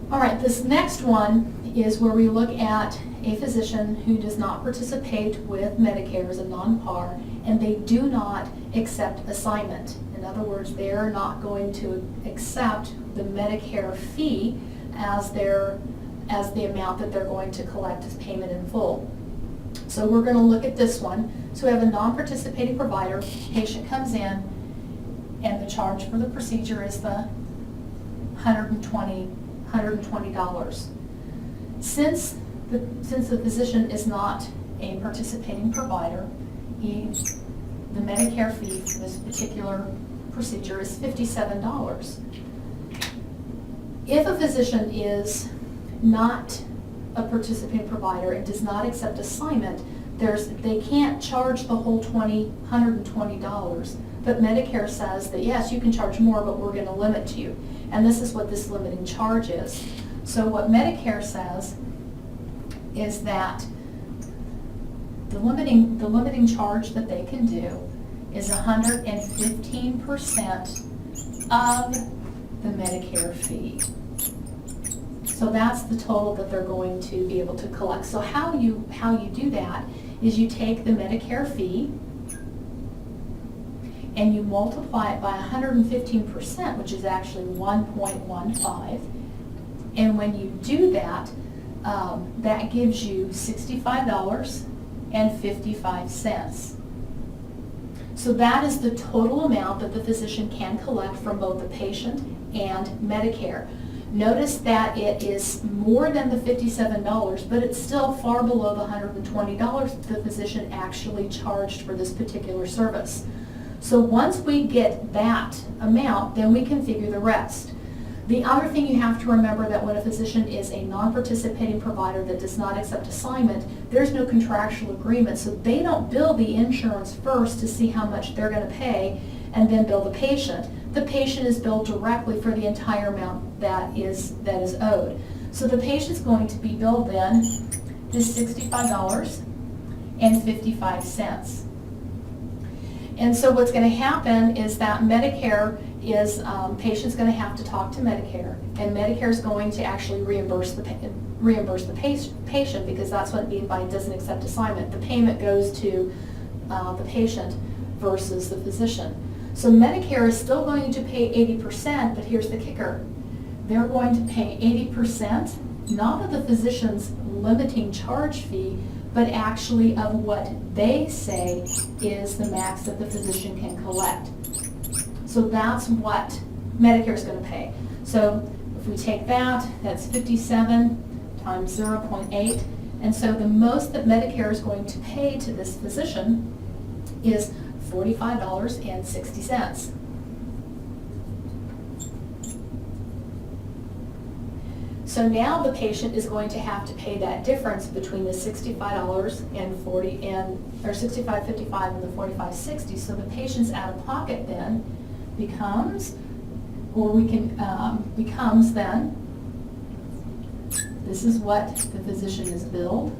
All right, this next one is where we look at a physician who does not participate with Medicare as a non-par, and they do not accept assignment. In other words, they're not going to accept the Medicare fee as the amount that they're going to collect as payment in full. So we're going to look at this one. So we have a non-participating provider. Patient comes in, and the charge for the procedure is the $120. Since the physician is not a participating provider, the Medicare fee for this particular procedure is $57. If a physician is not a participating provider and does not accept assignment, they can't charge the whole $120, but Medicare says that yes, you can charge more, but we're going to limit you. And this is what this limiting charge is. So what Medicare says is that the limiting charge that they can do is 115% of the Medicare fee. So that's the total that they're going to be able to collect. So how you do that is you take the Medicare fee and you multiply it by 115%, which is actually 1.15. And when you do that, that gives you $65.55. So that is the total amount that the physician can collect from both the patient and Medicare. Notice that it is more than the $57, but it's still far below the $120 the physician actually charged for this particular service. So once we get that amount, then we can figure the rest. The other thing you have to remember that when a physician is a non-participating provider that does not accept assignment, there's no contractual agreement, so they don't bill the insurance first to see how much they're going to pay and then bill the patient. The patient is billed directly for the entire amount that is owed. So the patient's going to be billed then this $65.55. And so what's going to happen is that Medicare is, patient's going to have to talk to Medicare, and Medicare is going to actually reimburse the patient, because that's what it means by doesn't accept assignment. The payment goes to the patient versus the physician. So Medicare is still going to pay 80%, but here's the kicker. They're going to pay 80% not of the physician's limiting charge fee, but actually of what they say is the max that the physician can collect. So that's what Medicare is going to pay. So if we take that, that's 57 times 0.8. And so the most that Medicare is going to pay to this physician is $45.60. So now the patient is going to have to pay that difference between the $65.55 and the $45.60. So the patient's out of pocket then becomes then, this is what the physician is billed.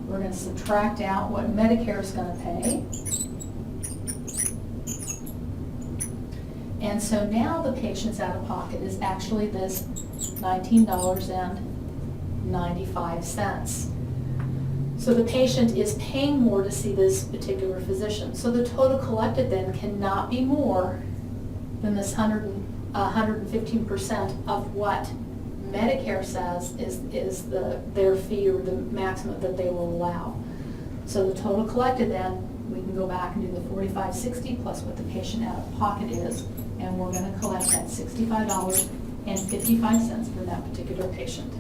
We're going to subtract out what Medicare is going to pay. And so now the patient's out of pocket is actually this $19.95. So the patient is paying more to see this particular physician. So the total collected then cannot be more than this 115% of what Medicare says is their fee, or the maximum that they will allow. So the total collected then, we can go back and do the $45.60 plus what the patient out of pocket is, and we're going to collect that $65.55 for that particular patient.